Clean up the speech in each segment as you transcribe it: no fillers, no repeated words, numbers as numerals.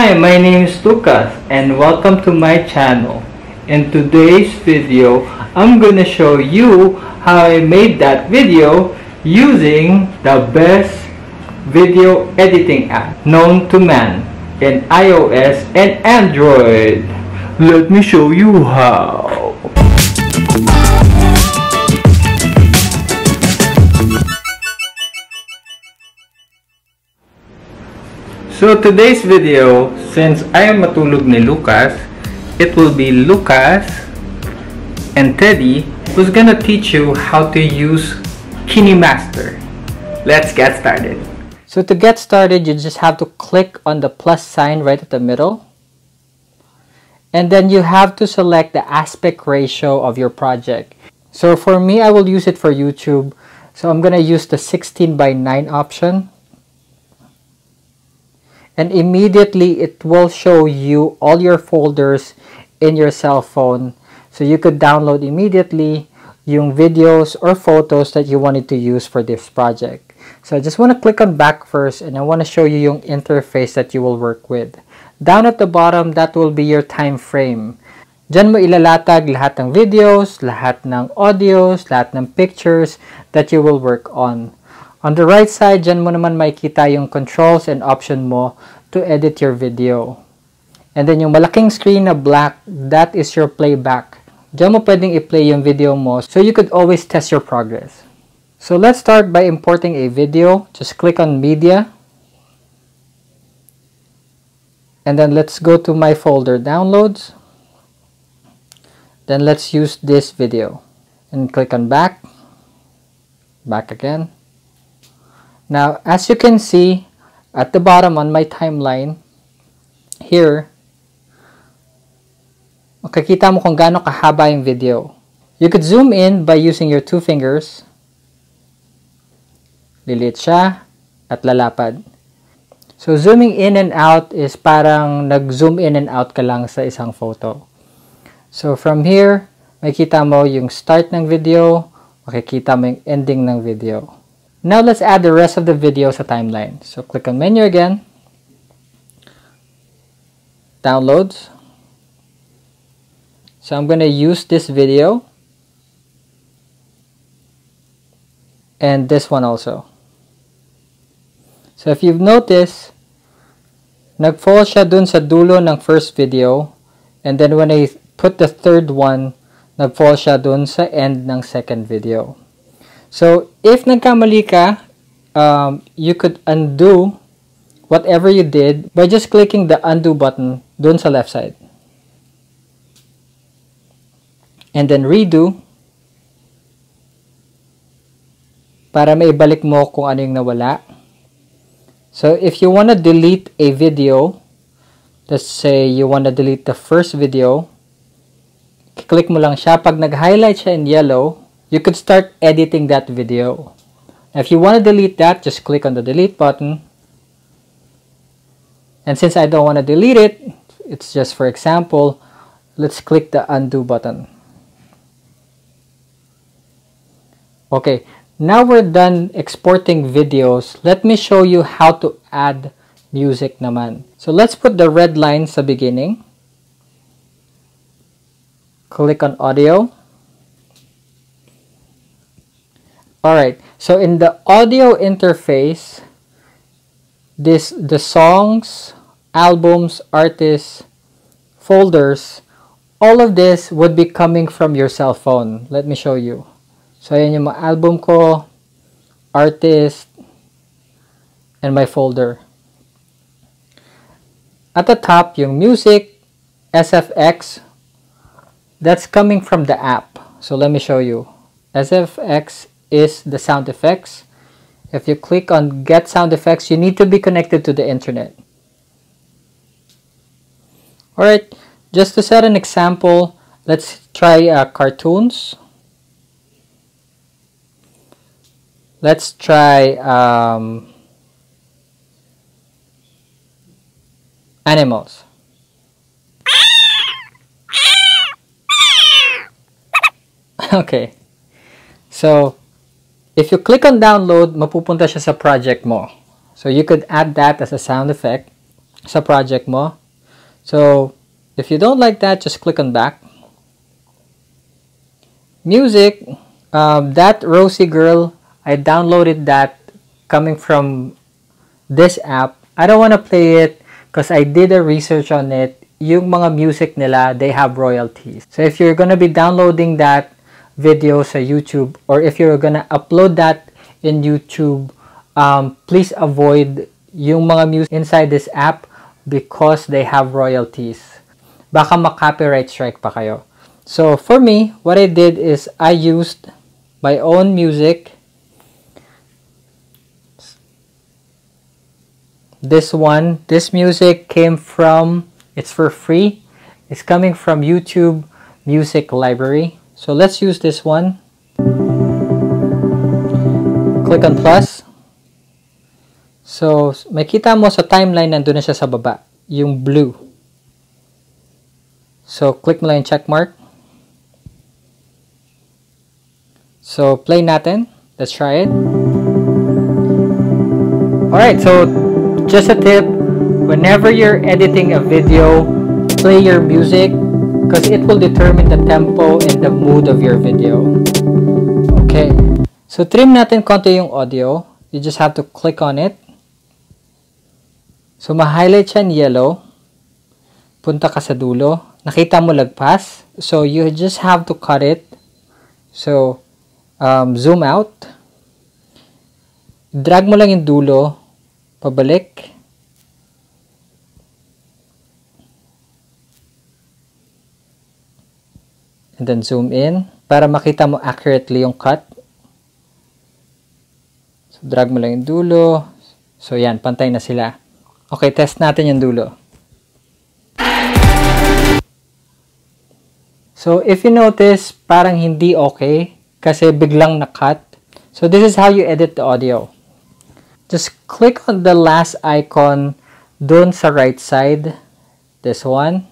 Hi, my name is Lucas and welcome to my channel. In today's video, I'm gonna show you how I made that video using the best video editing app known to man in iOS and Android. Let me show you how. So today's video, since I am matulog ni Lucas, it will be Lucas and Teddy who's gonna teach you how to use KineMaster. Let's get started. So to get started, you just have to click on the plus sign right at the middle. And then you have to select the aspect ratio of your project. So for me, I will use it for YouTube. So I'm gonna use the 16:9 option. And immediately it will show you all your folders in your cell phone, so you could download immediately yung videos or photos that you wanted to use for this project. So I just want to click on back first, and I want to show you yung interface that you will work with. Down at the bottom, that will be your time frame. Diyan mo ilalatag lahat ng videos, lahat ng audios, lahat ng pictures that you will work on. On the right side, dyan mo naman makikita yung controls and option mo to edit your video. And then yung malaking screen na black, that is your playback. Dyan mo pwedeng i-play yung video mo so you could always test your progress. So let's start by importing a video. Just click on Media. And then let's go to my folder, Downloads. Then let's use this video. And click on Back. Back again. Now, as you can see, at the bottom on my timeline, here, makikita mo kung gaano kahaba yung video. You could zoom in by using your two fingers. Lilit siya at lalapad. So, zooming in and out is parang nag-zoom in and out ka lang sa isang photo. So, from here, makikita mo yung start ng video, makikita mo yung ending ng video. Now, let's add the rest of the video sa timeline. So, click on Menu again. Downloads. So, I'm going to use this video. And this one also. So, if you've noticed, nag-fall siya dun sa dulo ng first video. And then, when I put the third one, nag-fall siya dun sa end ng second video. So, if nagkamali ka, you could undo whatever you did by just clicking the undo button dun sa left side. And then redo para maibalik mo kung ano yung nawala. So, if you want to delete a video, let's say you want to delete the first video, click mo lang siya. Pag nag-highlight siya in yellow, you could start editing that video. If you want to delete that, just click on the delete button. And since I don't want to delete it, it's just for example, let's click the undo button. Okay, now we're done exporting videos. Let me show you how to add music naman. So let's put the red line sa beginning. Click on audio. Alright, so in the audio interface, the songs, albums, artists, folders, all of this would be coming from your cell phone. Let me show you. So ayan yung mga album ko, artist, and my folder. At the top, yung music, SFX, that's coming from the app. So let me show you. SFX is the sound effects. If you click on get sound effects, you need to be connected to the internet. Alright, just to set an example, let's try cartoons. Let's try animals. Okay, so if you click on download, mapupunta siya sa project mo. So you could add that as a sound effect. sa project mo. So, if you don't like that, just click on back. Music, that Rosie Girl, I downloaded that coming from this app. I don't want to play it because I did a research on it. Yung mga music nila, they have royalties. So if you're gonna be downloading that video sa YouTube, or if you're gonna upload that in YouTube, please avoid yung mga music inside this app because they have royalties. Baka ma-copyright strike pa kayo. So for me, what I did is I used my own music. This music came from, it's for free. It's coming from YouTube Music Library. So let's use this one. Click on plus. So makita mo sa timeline, nandun na siya sa baba, yung blue. So click mo lang yung check mark. So play natin. Let's try it. Alright, so just a tip, whenever you're editing a video, play your music because it will determine the tempo and the mood of your video. Okay, so trim natin konti yung audio. You just have to click on it. So ma-highlight siya in yellow. Punta ka sa dulo. Nakita mo lagpas. So you just have to cut it. So zoom out. Drag mo lang yung dulo. Pabalik. And then zoom in para makita mo accurately yung cut. So drag mo lang yung dulo. So yan, pantay na sila. Okay, test natin yung dulo. So if you notice, parang hindi okay kasi biglang na-cut. So this is how you edit the audio. Just click on the last icon dun sa right side. This one.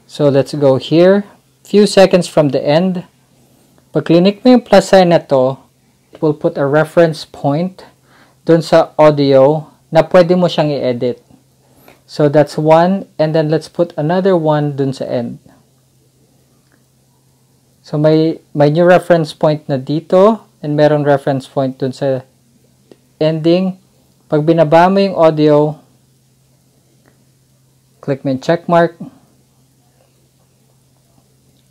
So let's go here. Few seconds from the end. Pag click mo yung plus sign na to, it will put a reference point dun sa audio na pwede mo siyang i-edit. So that's one. And then let's put another one dun sa end. So may new reference point na dito and meron reference point dun sa ending. Pag binaba mo yung audio, click mo yung check mark.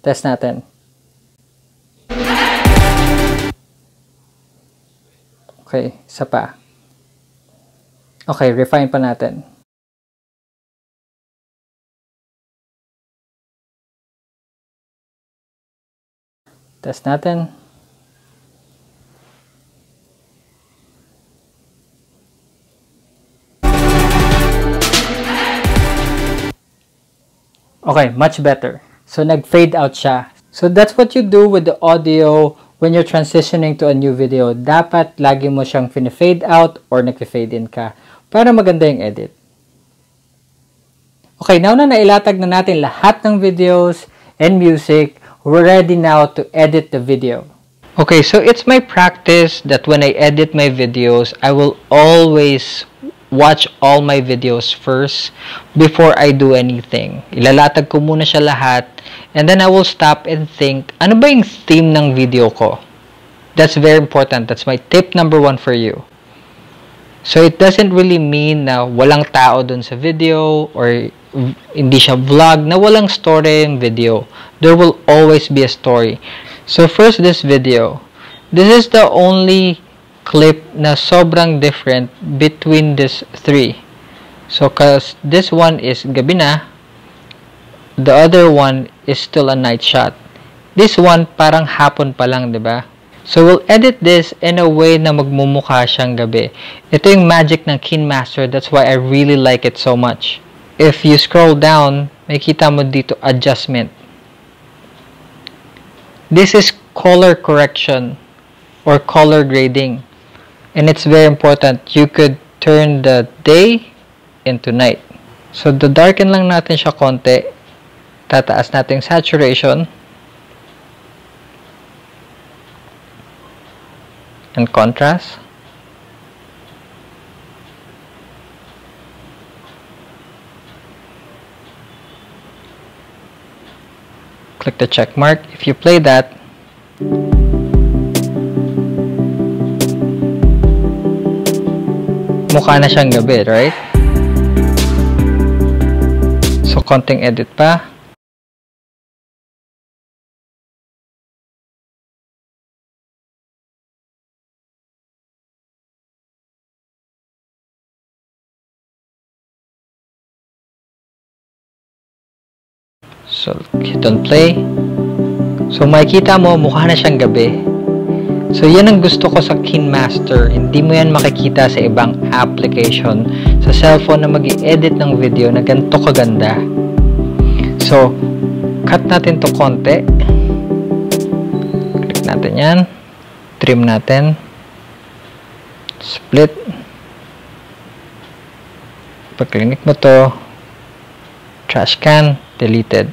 Test natin. Okay, isa pa. Okay, refine pa natin. Test natin. Okay, much better. So, nag-fade out siya. So, that's what you do with the audio when you're transitioning to a new video. Dapat lagi mo siyang fade out or nag-fade in ka para maganda yung edit. Okay, now na nailatag na natin lahat ng videos and music, we're ready now to edit the video. Okay, so it's my practice that when I edit my videos, I will always watch all my videos first before I do anything. Ilalatag ko muna siya lahat and then I will stop and think, ano ba yung theme ng video ko? That's very important. That's my tip number 1 for you. So it doesn't really mean na walang tao dun sa video or hindi siya vlog, na walang story yung video. There will always be a story. So first, this video. This is the only clip na sobrang different between these 3. So cause this one is gabi na, the other one is still a night shot. This one parang hapon pa lang, 'di ba? So we'll edit this in a way na magmumukha siyang gabi. Ito yung magic ng KineMaster. That's why I really like it so much. If you scroll down, makita mo dito adjustment. This is color correction or color grading. And it's very important. You could turn the day into night. So, darken lang natin siya konti. Tataas natin saturation. And contrast. Click the check mark. If you play that, mukha na siyang gabi, right? So, konting edit pa. So, hit on play. So, makikita mo, mukha na siyang gabi. So, yan ang gusto ko sa KineMaster. Hindi mo yan makikita sa ibang application sa cellphone na mag-i-edit ng video na ganito kaganda. So, cut natin to konti. Click natin yan. Trim natin. Split. Pag-click mo to, trash can, deleted.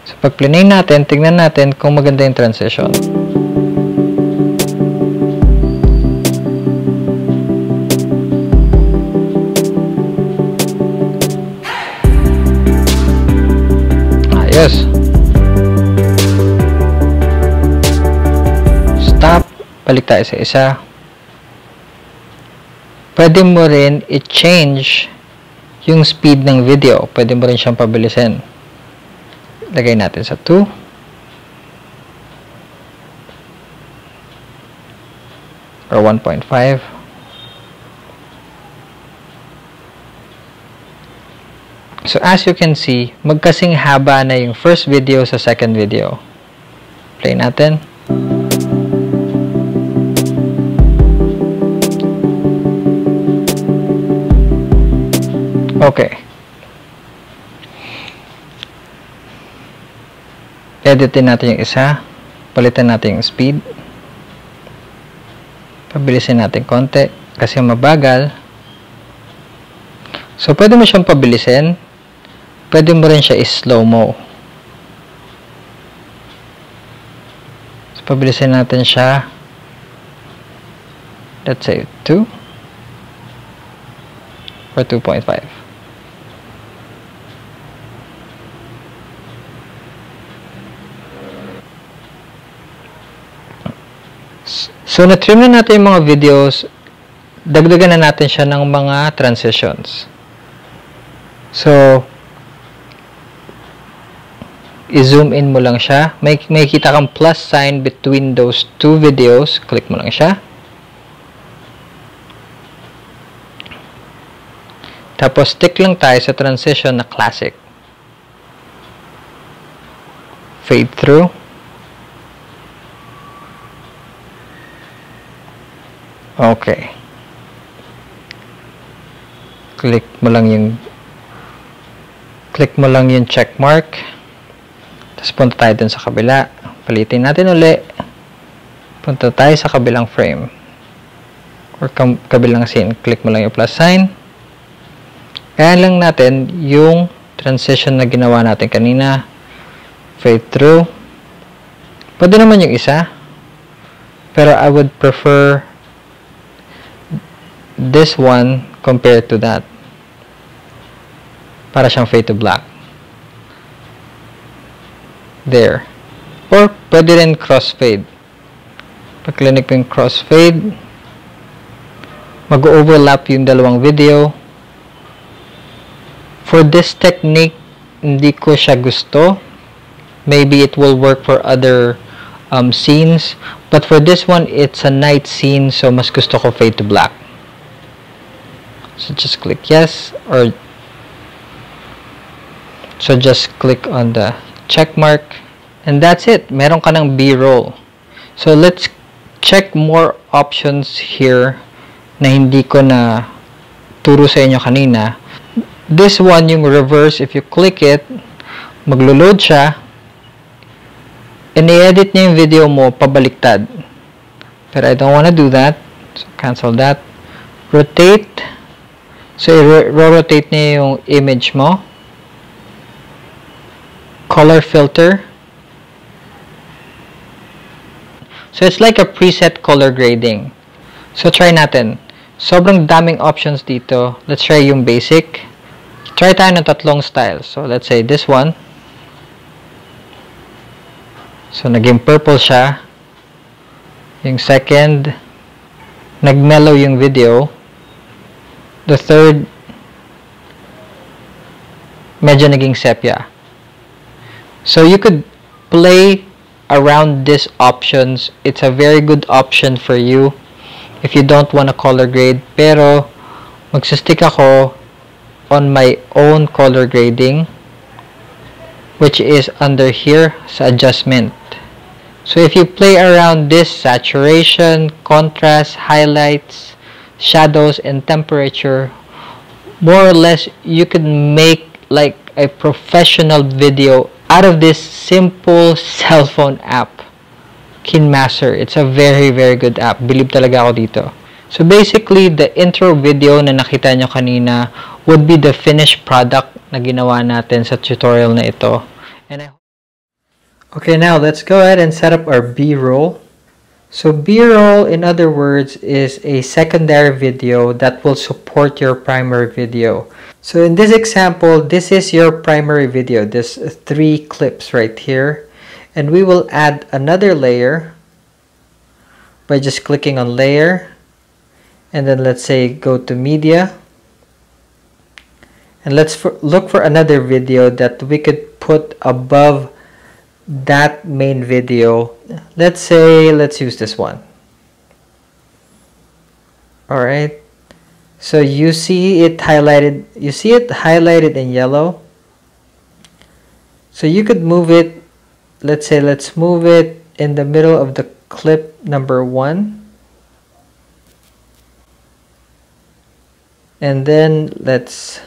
So, pag play natin, tignan natin kung maganda yung transition. Ayos. Stop. Balik tayo sa isa. Pwede mo rin i-change yung speed ng video. Pwede mo rin siyang pabilisin. Lagay natin sa 2. Or 1.5. So, as you can see, magkasing haba na yung first video sa second video. Play natin. Okay. Editin natin yung isa. Palitan natin yung speed. Pabilisin natin konti kasi mabagal. So, pwede mo siyang pabilisin. Pwede mo rin siya i-slow mo. So, pabilisin natin siya. Let's say 2 or 2.5. So, na-trim na natin yung mga videos. Dagdagan na natin siya ng mga transitions. So, i-zoom in mo lang siya. May kita kang plus sign between those two videos. Click mo lang siya. Tapos, stick lang tayo sa transition na classic. Fade through. Okay. Click mo lang yung check mark. Tapos punta tayo dun sa kabila. Palitin natin uli. Punta tayo sa kabilang frame. Or kabilang scene. Click mo lang yung plus sign. Kaya lang natin yung transition na ginawa natin kanina. Fade through. Pwede naman yung isa. Pero I would prefer this one compared to that. Para siyang fade to black. There. Or, pwede rin crossfade. Pag clinic mo yung crossfade, mag-overlap yung dalawang video. For this technique, hindi ko siya gusto. Maybe it will work for other scenes. But for this one, it's a night scene, so mas gusto ko fade to black. So, just click yes, or so just click on the check mark, and that's it. Meron ka ng BRoll. So, let's check more options here na hindi ko na turo sa inyo kanina. This one, yung reverse, if you click it, maglo-load siya, and i-edit niya yung video mo pabaliktad. But I don't want to do that. So, cancel that. Rotate. So, i-rotate niya yung image mo. Color filter. So, it's like a preset color grading. So, try natin. Sobrang daming options dito. Let's try yung basic. Try tayo ng tatlong styles. So, let's say this one. So, naging purple siya. Yung second, nag-mellow yung video. The third, medyo naging sepia. So, you could play around these options. It's a very good option for you if you don't want a color grade. Pero, magsistick ako on my own color grading, which is under here sa adjustment. So if you play around this saturation, contrast, highlights, shadows, and temperature, more or less you can make like a professional video out of this simple cell phone app, KineMaster. It's a very good app. Believe talaga ako dito. So basically, the intro video na nakita nyo kanina would be the finished product na ginawa natin sa tutorial na ito. Okay, now let's go ahead and set up our B-roll. So B-roll, in other words, is a secondary video that will support your primary video. So in this example, this is your primary video. There's 3 clips right here. And we will add another layer by just clicking on layer. And then let's say go to media. And let's look for another video that we could put above that main video. Let's use this one. Alright, so you see it highlighted in yellow. So you could move it, let's move it in the middle of the clip number 1. And then let's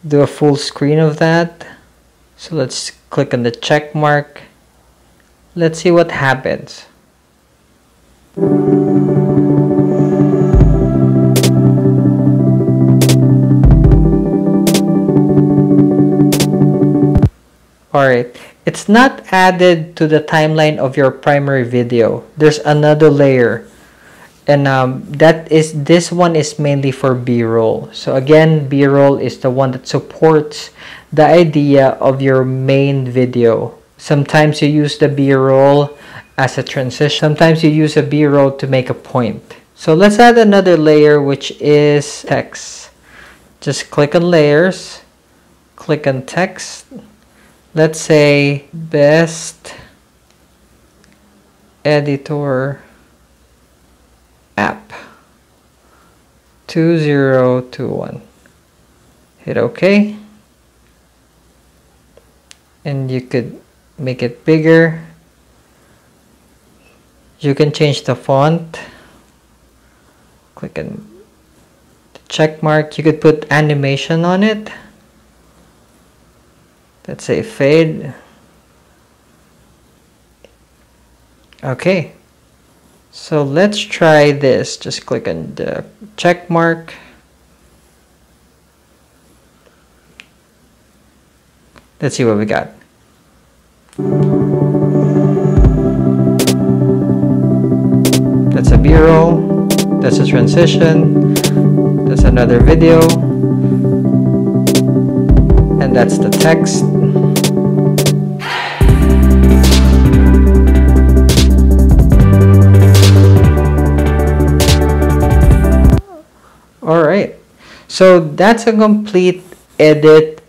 do a full screen of that. So let's click on the check mark. Let's see what happens. Alright, it's not added to the timeline of your primary video. There's another layer. And this one is mainly for B-roll. So again, B-roll is the one that supports the idea of your main video. Sometimes you use the B-roll as a transition. Sometimes you use a B-roll to make a point. So let's add another layer, which is text. Just click on layers, click on text. Let's say best editor app 2021. Hit OK, and you could make it bigger. You can change the font. Click on the check mark. You could put animation on it. Let's say fade. Okay. So let's try this. Just click on the check mark. Let's see what we got. That's a B-roll. That's a transition. That's another video. And that's the text. Alright, so that's a complete edit.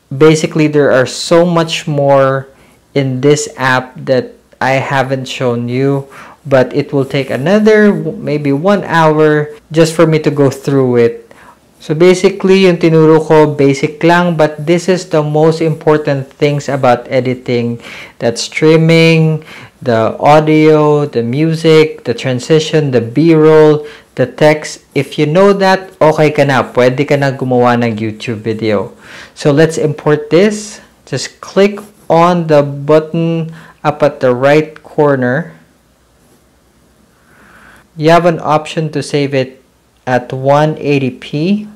Basically, there are so much more in this app that I haven't shown you, but it will take another maybe 1 hour just for me to go through it. So basically, yung tinuro ko basic lang, but this is the most important things about editing. That's trimming, the audio, the music, the transition, the B-roll, the text. If you know that, okay ka na. Pwede ka na gumawa ng YouTube video. So let's import this. Just click on the button up at the right corner. You have an option to save it at 180p.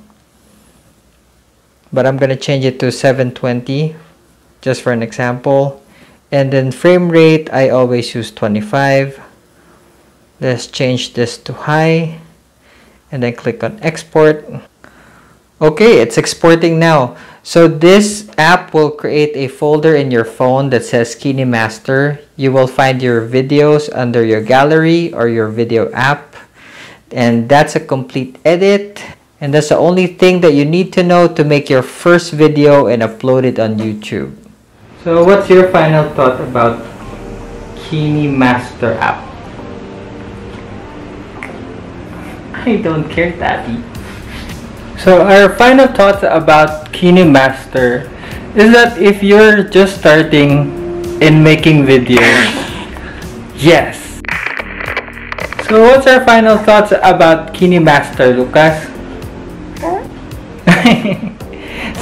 But I'm going to change it to 720 just for an example. And then frame rate, I always use 25. Let's change this to high. And then click on export. Okay, it's exporting now. So this app will create a folder in your phone that says KineMaster. You will find your videos under your gallery or your video app. And that's a complete edit. And that's the only thing that you need to know to make your first video and upload it on YouTube. So what's your final thought about KineMaster app? I don't care, Daddy. So our final thoughts about KineMaster is that if you're just starting in making videos, yes. So what's our final thoughts about KineMaster, Lucas?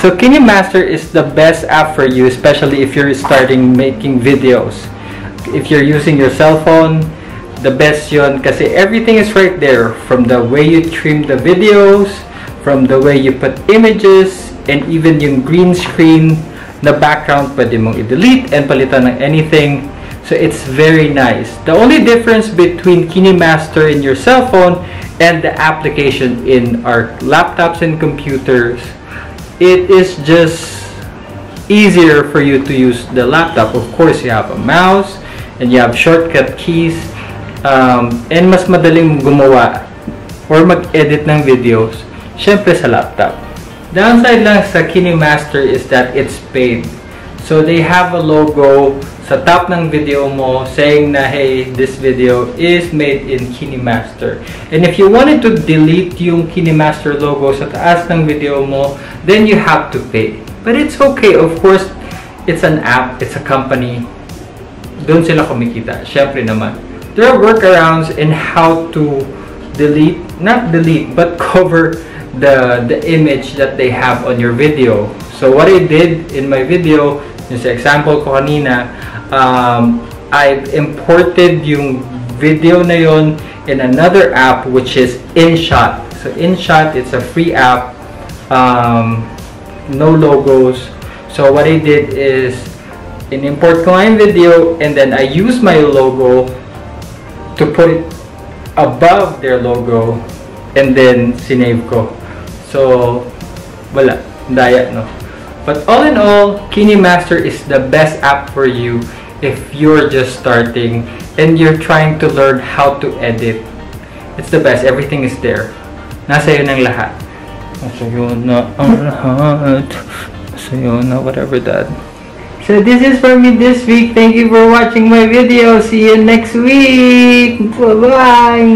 So KineMaster is the best app for you, especially if you're starting making videos. If you're using your cell phone, the best yun kasi everything is right there, from the way you trim the videos, from the way you put images, and even yung green screen na background pwede mong i-delete and palitan ng anything. So it's very nice. The only difference between KineMaster in your cell phone and the application in our laptops and computers, it is just easier for you to use the laptop. Of course, you have a mouse and you have shortcut keys, and mas madaling gumawa or mag-edit ng videos syempre sa laptop. Downside lang sa KineMaster is that it's paid. So they have a logo sa top ng video mo saying na, hey, this video is made in KineMaster. And if you wanted to delete yung KineMaster logo sa taas ng video mo, then you have to pay. But it's okay. Of course, it's an app, it's a company. Doon sila kumikita. Syempre naman. There are workarounds in how to delete, not delete, but cover the image that they have on your video. So what I did in my video, yung sa example ko kanina, I imported yung video na yun in another app which is InShot. So InShot, it's a free app, no logos. So what I did is in-import ko yung video and then I use my logo to put it above their logo and then sinave ko. So wala, daya, no? But all in all, KineMaster is the best app for you if you're just starting and you're trying to learn how to edit. It's the best. Everything is there. Nasa iyo ng lahat. Nasa iyo na ang lahat. Nasa iyo na whatever that. So this is for me this week. Thank you for watching my video. See you next week. Bye-bye.